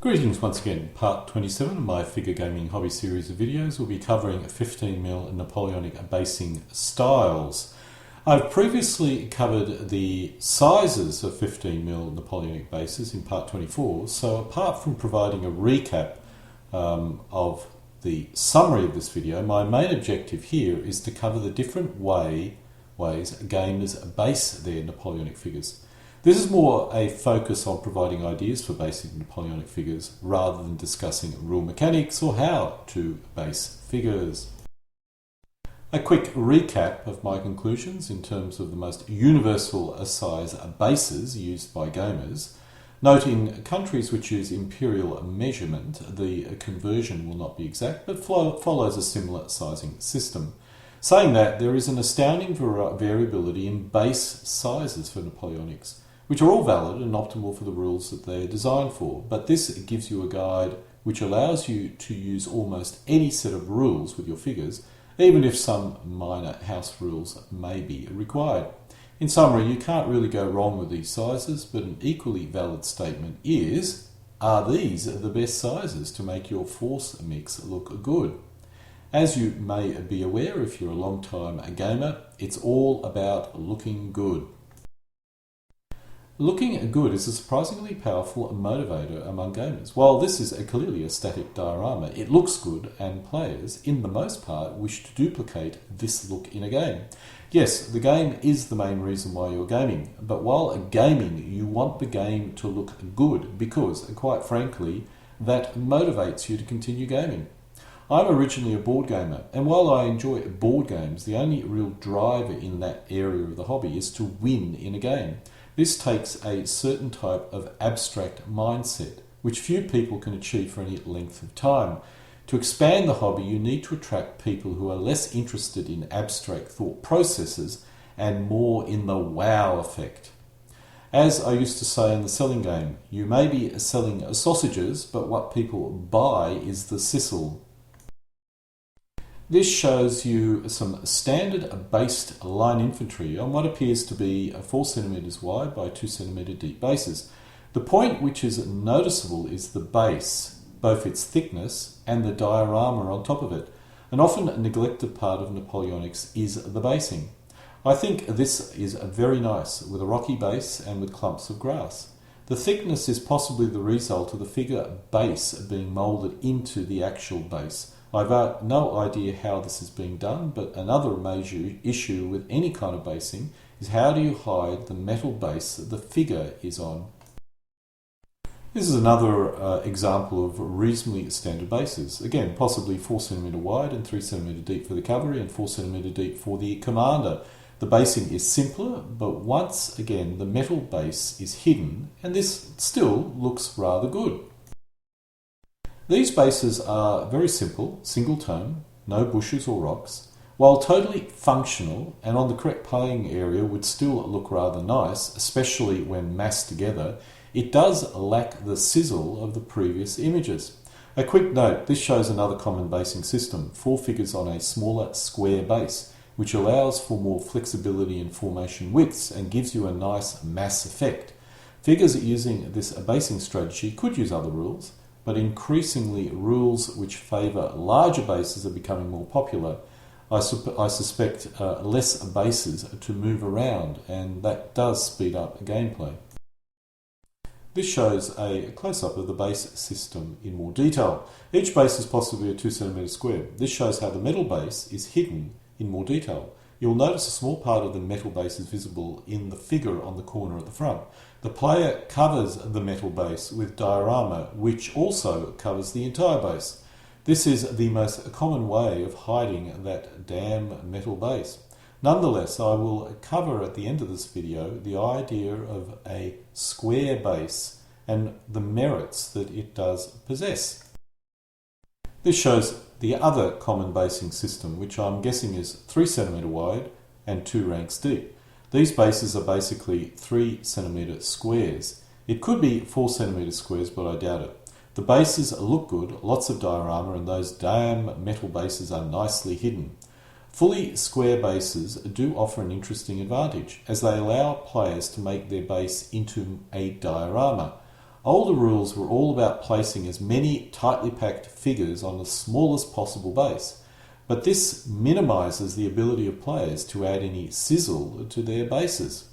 Greetings once again. Part 27 of my figure gaming hobby series of videos will be covering 15mm Napoleonic basing styles. I've previously covered the sizes of 15mm Napoleonic bases in part 24, so apart from providing a recap of the summary of this video, my main objective here is to cover the different ways gamers base their Napoleonic figures. This is more a focus on providing ideas for basing Napoleonic figures rather than discussing rule mechanics or how to base figures. A quick recap of my conclusions in terms of the most universal size bases used by gamers. Note in countries which use imperial measurement, the conversion will not be exact but follows a similar sizing system. Saying that, there is an astounding variability in base sizes for Napoleonics, which are all valid and optimal for the rules that they are designed for, but this gives you a guide which allows you to use almost any set of rules with your figures, even if some minor house rules may be required. In summary, you can't really go wrong with these sizes, but an equally valid statement is, are these the best sizes to make your force mix look good? As you may be aware if you're a long-time gamer, it's all about looking good. Looking good is a surprisingly powerful motivator among gamers. While this is clearly a static diorama, it looks good and players, in the most part, wish to duplicate this look in a game. Yes, the game is the main reason why you're gaming, but while gaming, you want the game to look good because, quite frankly, that motivates you to continue gaming. I'm originally a board gamer, and while I enjoy board games, the only real driver in that area of the hobby is to win in a game. This takes a certain type of abstract mindset, which few people can achieve for any length of time. To expand the hobby, you need to attract people who are less interested in abstract thought processes and more in the wow effect. As I used to say in the selling game, you may be selling sausages, but what people buy is the sisal. This shows you some standard based line infantry on what appears to be 4 cm wide by 2 cm deep bases. The point which is noticeable is the base, both its thickness and the diorama on top of it. An often neglected part of Napoleonics is the basing. I think this is very nice, with a rocky base and with clumps of grass. The thickness is possibly the result of the figure base being moulded into the actual base. I've no idea how this is being done, but another major issue with any kind of basing is how do you hide the metal base that the figure is on. This is another example of reasonably standard bases. Again, possibly 4 cm wide and 3 cm deep for the cavalry and 4 cm deep for the commander. The basing is simpler, but once again the metal base is hidden, and this still looks rather good. These bases are very simple, single tone, no bushes or rocks. While totally functional and on the correct playing area would still look rather nice, especially when massed together, it does lack the sizzle of the previous images. A quick note, this shows another common basing system, 4 figures on a smaller square base, which allows for more flexibility in formation widths and gives you a nice mass effect. Figures using this basing strategy could use other rules, but increasingly rules which favour larger bases are becoming more popular. I suspect less bases to move around, and that does speed up gameplay. This shows a close-up of the base system in more detail. Each base is possibly a 2 cm square. This shows how the metal base is hidden in more detail. You'll notice a small part of the metal base is visible in the figure on the corner at the front. The player covers the metal base with diorama, which also covers the entire base. This is the most common way of hiding that damn metal base. Nonetheless, I will cover at the end of this video the idea of a square base and the merits that it does possess. This shows the other common basing system, which I'm guessing is 3 cm wide and 2 ranks deep. These bases are basically 3 cm squares. It could be 4 cm squares, but I doubt it. The bases look good, lots of diorama, and those damn metal bases are nicely hidden. Fully square bases do offer an interesting advantage, as they allow players to make their base into a diorama. Older rules were all about placing as many tightly packed figures on the smallest possible base, but this minimises the ability of players to add any sizzle to their bases.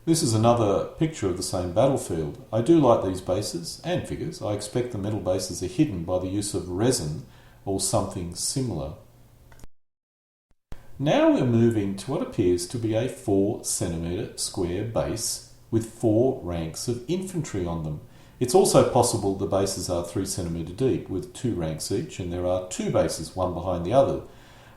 This is another picture of the same battlefield. I do like these bases and figures. I expect the metal bases are hidden by the use of resin or something similar. Now we're moving to what appears to be a 4 centimetre square base with 4 ranks of infantry on them. It's also possible the bases are 3 centimetre deep with 2 ranks each, and there are 2 bases, one behind the other.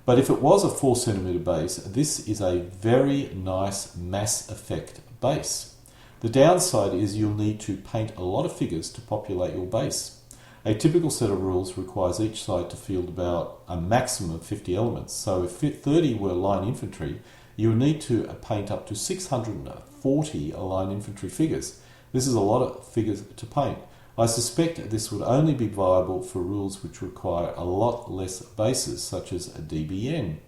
But if it was a 4 centimetre base, this is a very nice mass effect base. The downside is you'll need to paint a lot of figures to populate your base. A typical set of rules requires each side to field about a maximum of 50 elements. So if 30 were line infantry, you would need to paint up to 640 line infantry figures. This is a lot of figures to paint. I suspect this would only be viable for rules which require a lot less bases, such as a DBN.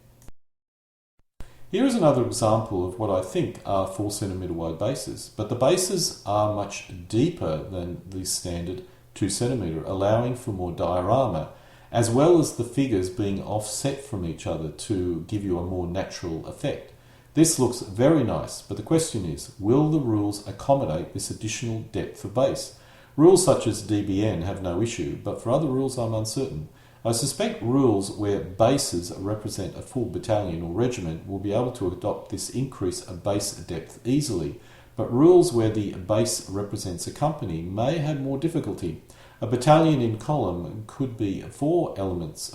Here is another example of what I think are 4 centimetre wide bases, but the bases are much deeper than the standard 2 centimetre, allowing for more diorama, as well as the figures being offset from each other to give you a more natural effect. This looks very nice, but the question is, will the rules accommodate this additional depth of base? Rules such as DBN have no issue, but for other rules I'm uncertain. I suspect rules where bases represent a full battalion or regiment will be able to adopt this increase of base depth easily, but rules where the base represents a company may have more difficulty. A battalion in column could be 4 elements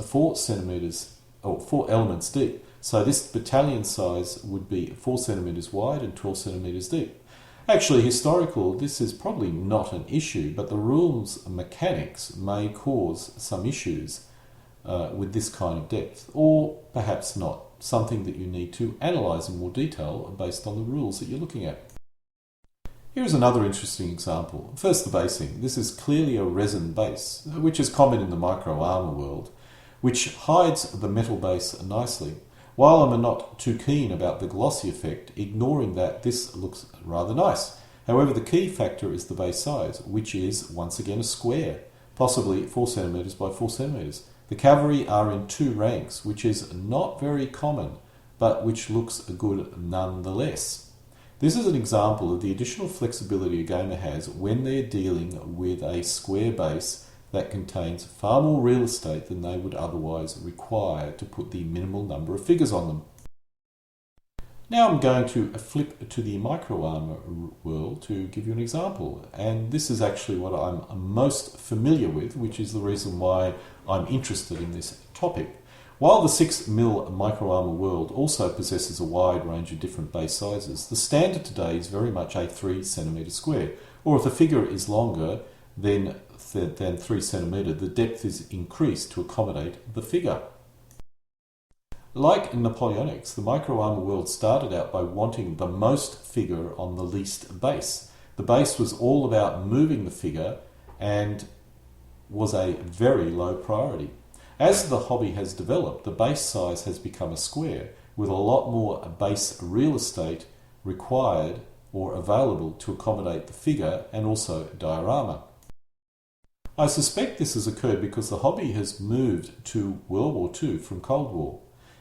deep, so this battalion size would be 4 centimetres wide and 12 centimetres deep. Actually, this is probably not an issue, but the rules mechanics may cause some issues with this kind of depth, or perhaps not, something that you need to analyse in more detail based on the rules that you're looking at. Here's another interesting example. First, the basing. This is clearly a resin base, which is common in the micro armour world, which hides the metal base nicely. While I'm not too keen about the glossy effect, ignoring that, this looks rather nice. However, the key factor is the base size, which is once again a square, possibly 4 centimetres by 4 centimetres. The cavalry are in 2 ranks, which is not very common, but which looks good nonetheless. This is an example of the additional flexibility a gamer has when they're dealing with a square base that contains far more real estate than they would otherwise require to put the minimal number of figures on them. Now I'm going to flip to the micro armour world to give you an example, and this is actually what I'm most familiar with, which is the reason why I'm interested in this topic. While the 6mm micro armour world also possesses a wide range of different base sizes, the standard today is very much a 3 centimetre square, or if a figure is longer than 3 centimetre, the depth is increased to accommodate the figure. Like Napoleonics, the micro armour world started out by wanting the most figure on the least base. The base was all about moving the figure and was a very low priority. As the hobby has developed, the base size has become a square, with a lot more base real estate required or available to accommodate the figure and also diorama. I suspect this has occurred because the hobby has moved to World War II from Cold War.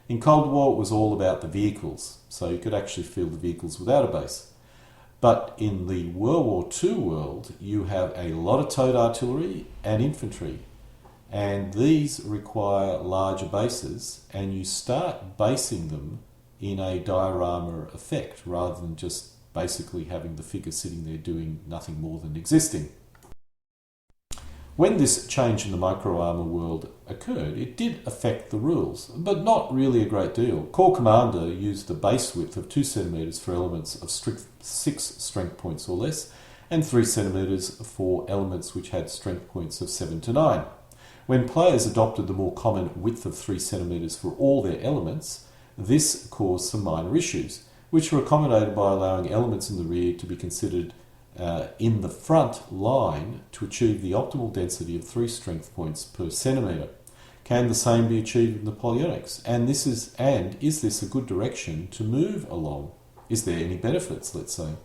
In Cold War it was all about the vehicles, so you could actually field the vehicles without a base. But in the World War II world, you have a lot of towed artillery and infantry, and these require larger bases, and you start basing them in a diorama effect rather than just basically having the figure sitting there doing nothing more than existing. When this change in the micro armour world occurred, it did affect the rules, but not really a great deal. Corps Commander used a base width of 2 centimetres for elements of 6 strength points or less, and 3 centimetres for elements which had strength points of 7 to 9. When players adopted the more common width of 3 centimetres for all their elements, this caused some minor issues, which were accommodated by allowing elements in the rear to be considered in the front line to achieve the optimal density of 3 strength points per centimetre. Can the same be achieved with Napoleonics? And is this a good direction to move along? Is there any benefits, let's say?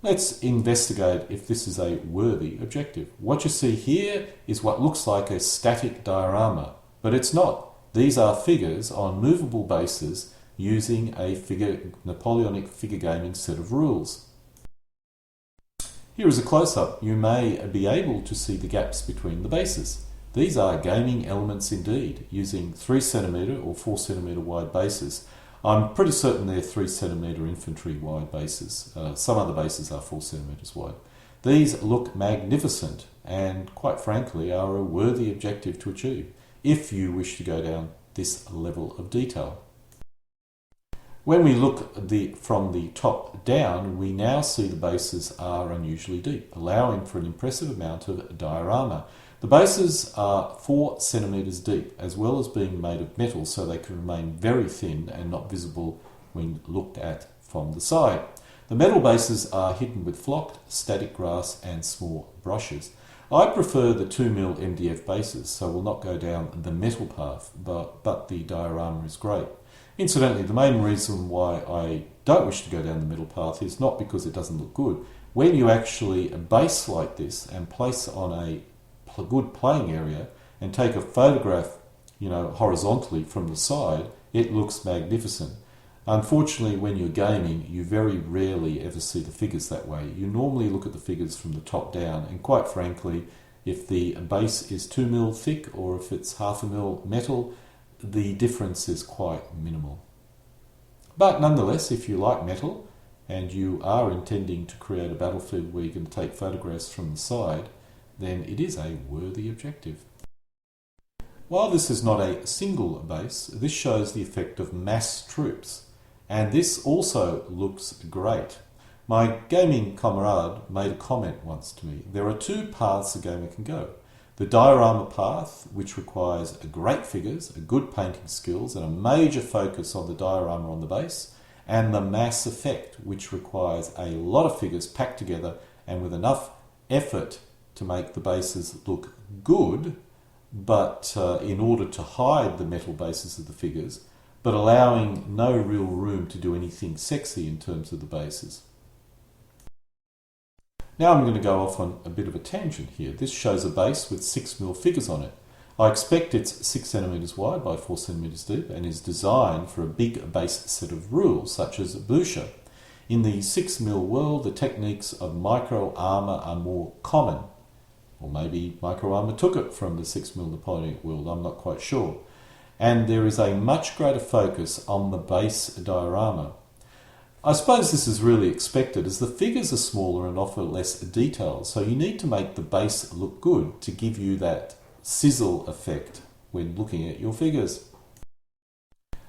Let's investigate if this is a worthy objective. What you see here is what looks like a static diorama, but it's not. These are figures on movable bases using a Napoleonic figure gaming set of rules. Here is a close-up. You may be able to see the gaps between the bases. These are gaming elements indeed, using 3cm or 4cm wide bases. I'm pretty certain they're 3cm infantry wide bases. Some other bases are 4cm wide. These look magnificent and, quite frankly, are a worthy objective to achieve if you wish to go down this level of detail. When we look from the top down, we now see the bases are unusually deep, allowing for an impressive amount of diorama. The bases are 4 centimetres deep, as well as being made of metal, so they can remain very thin and not visible when looked at from the side. The metal bases are hidden with flocked, static grass and small brushes. I prefer the 2mm MDF bases, so will not go down the metal path, but the diorama is great. Incidentally, the main reason why I don't wish to go down the middle path is not because it doesn't look good. When you actually base like this and place on a good playing area and take a photograph, horizontally from the side, it looks magnificent. Unfortunately, when you're gaming, you very rarely ever see the figures that way. You normally look at the figures from the top down, and quite frankly, if the base is 2mm thick or if it's 0.5mm metal, the difference is quite minimal. But nonetheless, if you like metal and you are intending to create a battlefield where you can take photographs from the side, then it is a worthy objective. While this is not a single base, this shows the effect of mass troops, and this also looks great. My gaming comrade made a comment once to me. There are two paths a gamer can go. The diorama path, which requires great figures, good painting skills, and a major focus on the diorama on the base, and the mass effect, which requires a lot of figures packed together and with enough effort to make the bases look good, but in order to hide the metal bases of the figures, but allowing no real room to do anything sexy in terms of the bases. Now I'm going to go off on a bit of a tangent here. This shows a base with 6mm figures on it. I expect it's 6 centimetres wide by 4 centimetres deep and is designed for a big base set of rules, such as Boucher. In the 6mm world, the techniques of micro armour are more common. Or maybe micro armour took it from the 6mm Napoleonic world, I'm not quite sure. And there is a much greater focus on the base diorama. I suppose this is really expected as the figures are smaller and offer less detail, so you need to make the base look good to give you that sizzle effect when looking at your figures.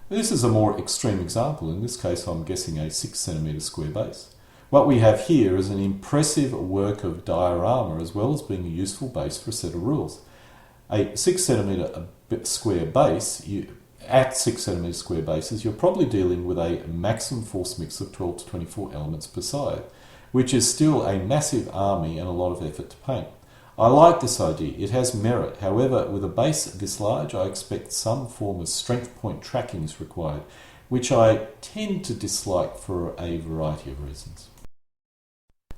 This is a more extreme example. In this case, I'm guessing a 6 centimetre square base. What we have here is an impressive work of diorama as well as being a useful base for a set of rules. A 6 centimetre square base, at 6 centimetre square bases, you're probably dealing with a maximum force mix of 12 to 24 elements per side, which is still a massive army and a lot of effort to paint. I like this idea, it has merit. However, with a base this large, I expect some form of strength point tracking is required, which I tend to dislike for a variety of reasons.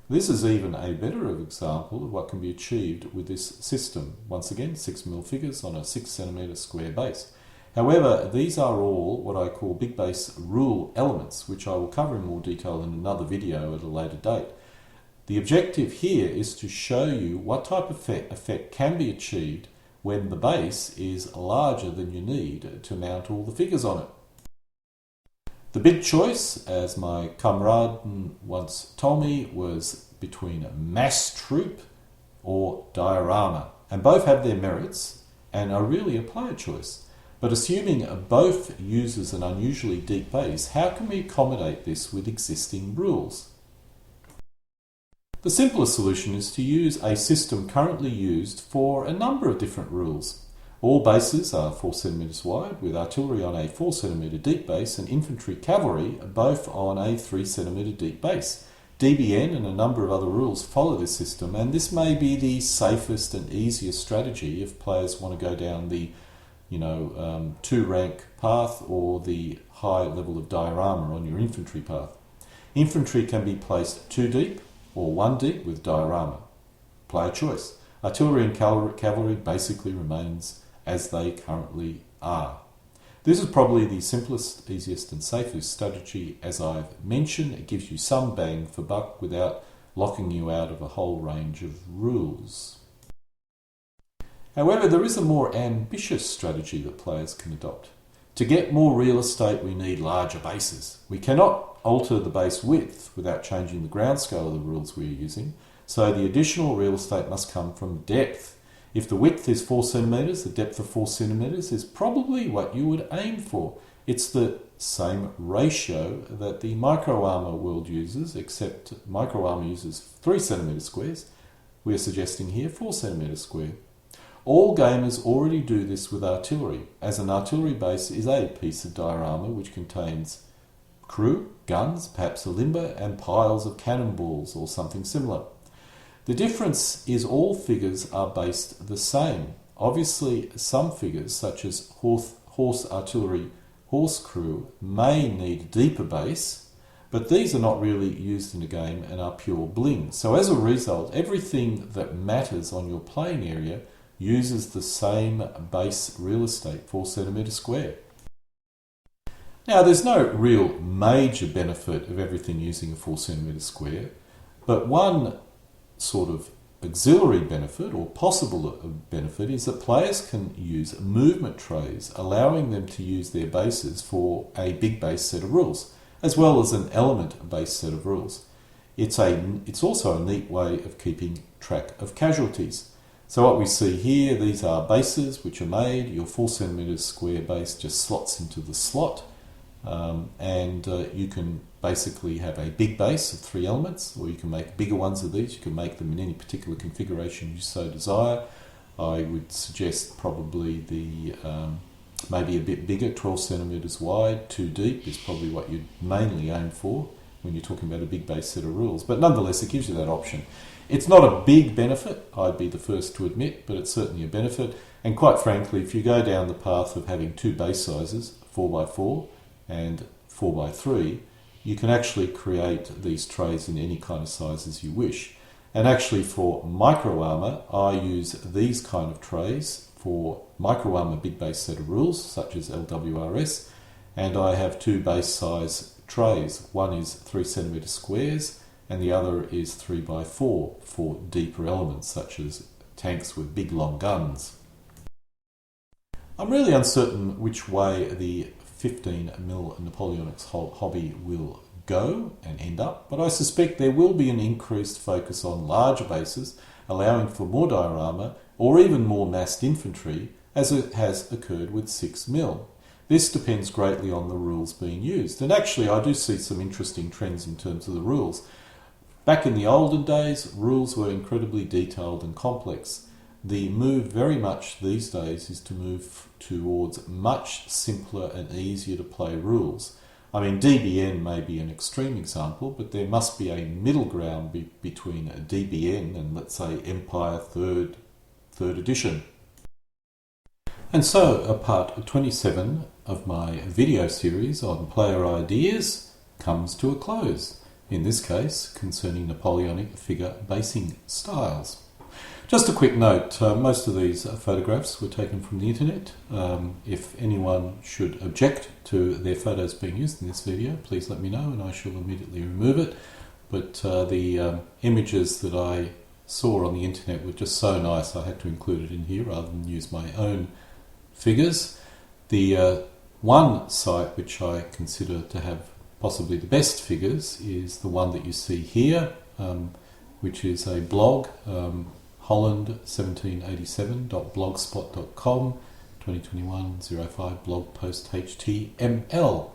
This is even a better example of what can be achieved with this system. Once again, 6mm figures on a 6 centimetre square base. However, these are all what I call big base rule elements, which I will cover in more detail in another video at a later date. The objective here is to show you what type of effect can be achieved when the base is larger than you need to mount all the figures on it. The big choice, as my comrade once told me, was between mass troop or diorama, and both have their merits and are really a player choice. But assuming both uses an unusually deep base, how can we accommodate this with existing rules? The simplest solution is to use a system currently used for a number of different rules. All bases are 4 centimetres wide, with artillery on a 4 centimetre deep base and infantry cavalry both on a 3 centimetre deep base. DBN and a number of other rules follow this system, and this may be the safest and easiest strategy if players want to go down the 2-rank path or the high level of diorama on your infantry path. Infantry can be placed 2 deep or 1 deep with diorama. Player choice. Artillery and cavalry basically remains as they currently are. This is probably the simplest, easiest and safest strategy. As I've mentioned, it gives you some bang for buck without locking you out of a whole range of rules. However, there is a more ambitious strategy that players can adopt. To get more real estate, we need larger bases. We cannot alter the base width without changing the ground scale of the rules we are using, so the additional real estate must come from depth. If the width is 4 centimetres, the depth of 4 centimetres is probably what you would aim for. It's the same ratio that the micro armour world uses, except micro armour uses 3 centimetre squares. We are suggesting here 4 centimetre square. All gamers already do this with artillery, as an artillery base is a piece of diorama which contains crew, guns, perhaps a limber, and piles of cannonballs or something similar. The difference is all figures are based the same. Obviously, some figures, such as horse artillery, horse crew, may need a deeper base, but these are not really used in the game and are pure bling. So as a result, everything that matters on your playing area uses the same base real estate, 4 centimetre square. Now, there's no real major benefit of everything using a 4 centimetre square, but one sort of auxiliary benefit or possible benefit is that players can use movement trays, allowing them to use their bases for a big base set of rules, as well as an element-based set of rules. It's also a neat way of keeping track of casualties. So what we see here, these are bases which are made. Your 4 centimetre square base just slots into the slot, and you can basically have a big base of 3 elements, or you can make bigger ones of these. You can make them in any particular configuration you so desire. I would suggest probably the maybe a bit bigger, 12 centimetres wide, 2 deep is probably what you'd mainly aim for when you're talking about a big base set of rules. But nonetheless, it gives you that option. It's not a big benefit, I'd be the first to admit, but it's certainly a benefit. And quite frankly, if you go down the path of having 2 base sizes, 4x4 and 4x3, you can actually create these trays in any kind of sizes you wish. And actually for micro armour, I use these kind of trays for micro armour big base set of rules, such as LWRS, and I have 2 base size trays. One is 3 centimetre squares, and the other is 3x4 for deeper elements, such as tanks with big long guns. I'm really uncertain which way the 15mm Napoleonics hobby will go and end up, but I suspect there will be an increased focus on larger bases, allowing for more diorama or even more massed infantry, as it has occurred with 6mm. This depends greatly on the rules being used, and actually I do see some interesting trends in terms of the rules. Back in the olden days, rules were incredibly detailed and complex. The move very much these days is to move towards much simpler and easier to play rules. I mean, DBN may be an extreme example, but there must be a middle ground between a DBN and, let's say, Empire 3rd edition. And so, part 27 of my video series on player ideas comes to a close, in this case concerning Napoleonic figure basing styles. Just a quick note, most of these photographs were taken from the internet. If anyone should object to their photos being used in this video, please let me know and I shall immediately remove it. But the images that I saw on the internet were just so nice I had to include it in here rather than use my own figures. The one site which I consider to have possibly the best figures is the one that you see here, which is a blog, holland1787.blogspot.com, 2021-05 blog post HTML.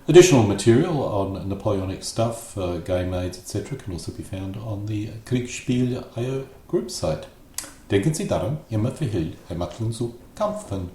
Additional material on Napoleonic stuff, game aids, etc. can also be found on the Figurenspiel group site. Denken Sie daran, immer für Heimatling zu kämpfen.